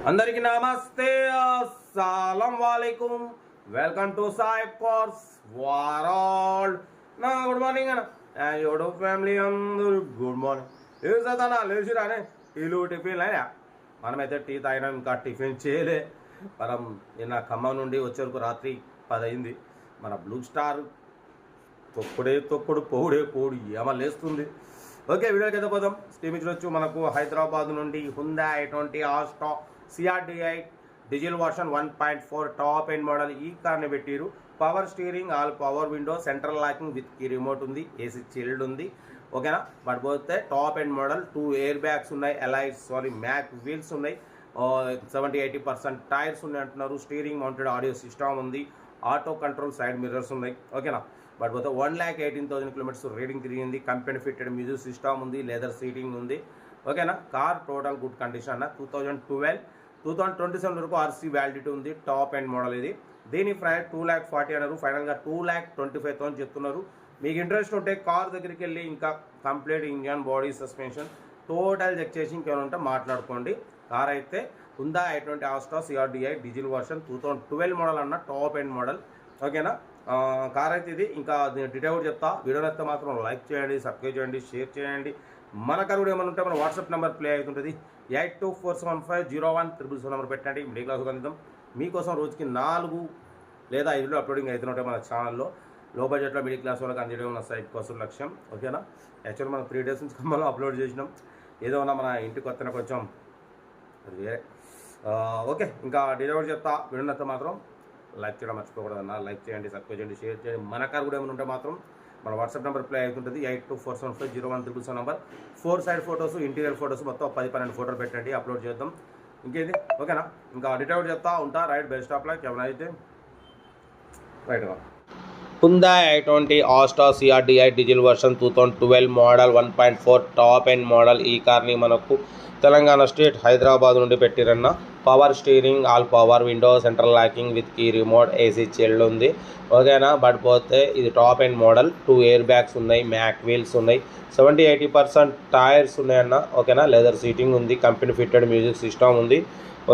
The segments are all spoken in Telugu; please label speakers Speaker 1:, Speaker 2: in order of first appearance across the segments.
Speaker 1: అందరికీ నమస్తే, అస్సలం వాలేకుం. Welcome to Sai cars world. నా గుడ్ మార్నింగ్ అన్న యూడో ఫ్యామిలీ అందరూ గుడ్ మార్నింగ్. ఏం చదవనా లేచిరానే టీలు టిఫిన్ అయినా. మనమైతే టీ తాగినాం, ఇంకా టిఫిన్ చేయలే. మనం నిన్న ఖమ్మం నుండి వచ్చే వరకు రాత్రి 10 అయింది. మన బ్లూ స్టార్ తొక్కుడు పోవుడే ఏమ లేస్తుంది. ఓకే, వీడియోకి అయితే పోదాం. స్టీమ్ ఇచ్చి మనకు హైదరాబాద్ నుండి Hyundai i20 Asta CRDI diesel version 1.4 top end model ఈ కార్ని పెట్టిరు. Power steering, all power window, central locking with key remote ఉంది, ఏసీ చిల్డ్ ఉంది. ఓకేనా, బట్ పోతే top end model. 2 air bags ఉన్నాయి, మ్యాక్ వీల్స్ ఉన్నాయి, 70-80% టైర్స్ ఉన్నాయి అంటున్నారు. స్టీరింగ్ మౌంటెడ్ ఆడియో సిస్టమ్ ఉంది, ఆటో కంట్రోల్ సైడ్ మిర్రర్స్ ఉన్నాయి. ఓకేనా, బట్ పోతే 1,18,000 కిలోమీటర్స్ రీడింగ్ తిరిగింది. కంపెనీ ఫిట్టెడ్ మ్యూజిక్ సిస్టమ్ ఉంది, లెదర్ సీటింగ్ ఉంది. ఓకేనా, కార్ టోటల్ గుడ్ కండిషన్ అన్న. 2027 వరకు ఆర్సీ వ్యాలిడిటీ ఉంది. టాప్ ఎండ్ మోడల్ ఇది. దీని ప్రైస్ 2,40,000 అన్నారు, ఫైనల్గా 2,25,000 చెప్తున్నారు. మీకు ఇంట్రెస్ట్ ఉంటే కార్ దగ్గరికి వెళ్ళి ఇంకా complete engine, body, suspension total check చేసి ఇంకేమైనా ఉంటే మాట్లాడుకోండి. కార్ అయితే Hyundai i20 Asta CRDI diesel version 2012 model అన్న, టాప్ ఎండ్ మోడల్. ఓకేనా, కార్ అయితే ఇది. ఇంకా డీటెయిల్ కూడా చెప్తా. వీడియోని అయితే మాత్రం లైక్ చేయండి, సబ్స్క్రైబ్ చేయండి, షేర్ చేయండి. మన కార్ కూడా ఏమైనా ఉంటే మన వాట్సాప్ నెంబర్ ప్లే అవుతుంటుంది. 8247501777 నెంబర్ పెట్టండి. మిడిల్ క్లాస్ అందిద్దాం మీకోసం. రోజుకి 4 లేదా 5 అప్లోడింగ్ అవుతుంటాయి మన ఛానల్లో. లో బడ్జెట్లో మిడిల్ క్లాస్ వాళ్ళకి అందించడం మన సైట్ కోసం లక్ష్యం. ఓకేనా, యాక్చువల్లీ మనం 3 డేస్ నుంచి మనం అప్లోడ్ చేసినాం. ఏదో ఉన్నా మన ఇంటికి వస్తున్న కొంచెం వేరే. ఓకే, ఇంకా డీటెయిల్ చెప్తా. వీడియోనైతే మాత్రం లైక్ చేయడం మర్చిపోకూడదు అన్న. లైక్ చేయండి, సబ్స్క్రైబ్ చేయండి, షేర్ చేయండి. మన కార్ కూడా ఏమైనా ఉంటే మాత్రం మన వాట్సాప్ నెంబర్ ప్లే అవుతుంటుంది. 8247501777 number. 4 side photos, interior photos మొత్తం 10-12 ఫోటోలు పెట్టండి, అప్లోడ్ చేద్దాం. ఇంకేది. ఓకేనా, ఇంకా డీటెయిల్ చెప్తా ఉంటా. Right, best of luck. ఏమైనా అయితే రైట్గా Hyundai i20 Asta CRDI diesel version 2012 model 1.4 top end model. ఈ కార్ని మనకు తెలంగాణ స్టేట్ హైదరాబాద్ నుండి పెట్టిరన్న. Power steering, all power window, central locking with key remote, AC chilled ఉంది. ఓకేనా, బట్ పోతే ఇది top end model. 2 air bags ఉన్నాయి, మ్యాక్ వీల్స్ ఉన్నాయి, 70-80% టైర్స్ ఉన్నాయన్న. ఓకేనా, లెదర్ సీటింగ్ ఉంది, కంపెనీ ఫిట్టెడ్ మ్యూజిక్ సిస్టమ్ ఉంది.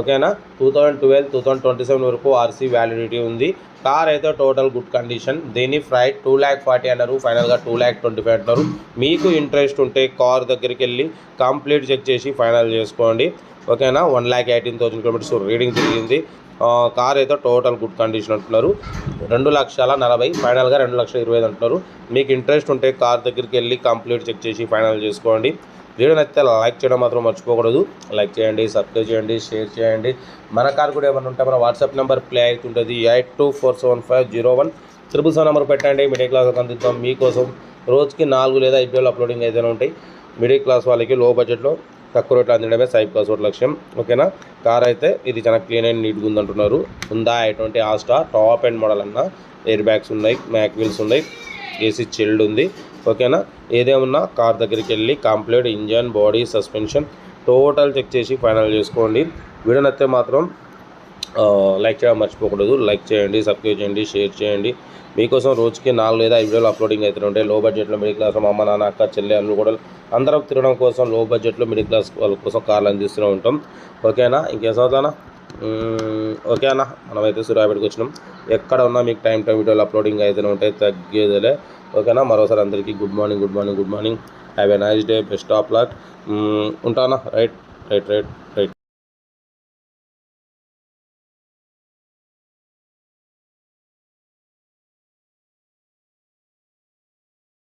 Speaker 1: ఓకేనా, 2012-2027 వరకు ఆర్సీ వ్యాలిడిటీ ఉంది. కార్ అయితే టోటల్ గుడ్ కండిషన్. దీని ప్రైస్ 2,40,000 అన్నారు, ఫైనల్గా 2,25,000 అంటున్నారు. మీకు ఇంట్రెస్ట్ ఉంటే కార్ దగ్గరికి వెళ్ళి కంప్లీట్ చెక్ చేసి ఫైనల్ చేసుకోండి. ఓకేనా, 1,18,000 కిలోమీటర్స్ రీడింగ్ తిరిగింది. కార్ అయితే టోటల్ గుడ్ కండిషన్ అంటున్నారు. 2,40,000, ఫైనల్గా 2,25,000 అంటున్నారు. మీకు ఇంట్రెస్ట్ ఉంటే కార్ దగ్గరికి వెళ్ళి కంప్లీట్ చెక్ చేసి ఫైనల్ చేసుకోండి. వీడియో నచ్చితే లైక్ చేయడం మాత్రం మర్చిపోకూడదు. లైక్ చేయండి, సబ్స్క్రైబ్ చేయండి, షేర్ చేయండి. మన కార్ కూడా ఏమైనా ఉంటే మన వాట్సాప్ నెంబర్ ప్లే అవుతుంటుంది. 8247501777 నెంబర్ పెట్టండి. మిడిల్ క్లాస్ అందిద్దాం మీకోసం. రోజుకి 4 లేదా 5 అప్లోడింగ్ ఏదైనా ఉంటాయి. మిడిల్ క్లాస్ వాళ్ళకి లో బడ్జెట్లో తక్కువ రేట్లు అందించడమే సైప్ క్లాస్ లక్ష్యం. ఓకేనా, కార్ అయితే ఇది చాలా క్లీన్ అండ్ నీట్గా ఉందంటున్నారు. Hyundai i20 Asta top end model అన్న. ఎయిర్ బ్యాగ్స్ ఉన్నాయి, మ్యాక్ వీల్స్ ఉన్నాయి, ఏసీ చిల్డ్ ఉంది. ఓకేనా, ఏదేమన్నా కార్ దగ్గరికి వెళ్ళి complete engine, body, suspension total check చేసి ఫైనల్ చేసుకోండి. వీడియో నచ్చితే మాత్రం లైక్ చేయడం మర్చిపోకూడదు. లైక్ చేయండి, సబ్స్క్రైబ్ చేయండి, షేర్ చేయండి. మీకోసం రోజుకి 4 లేదా 5 అప్లోడింగ్ అవుతూ ఉంటాయి. లో బడ్జెట్లో మిడిల్ క్లాస్ అమ్మ, నాన్న, అక్క, చెల్లె, అల్లు కూడా అందరం తిరగడం కోసం లో బడ్జెట్లో మిడిల్ క్లాస్ వాళ్ళ కోసం కార్లు అందిస్తూ ఉంటాం. ఓకేనా, ఇంకేం చదువుతానా. ఓకే అన్న, మనమైతే సూర్యాపేటకి వచ్చినాం. ఎక్కడ ఉన్నా మీకు టైం వీడియోలు అప్లోడింగ్ అయితే ఉంటాయి, తగ్గేదిలే. ఓకేనా, మరోసారి అందరికీ good morning. Have a nice day, best of luck. ఉంటానా. రైట్.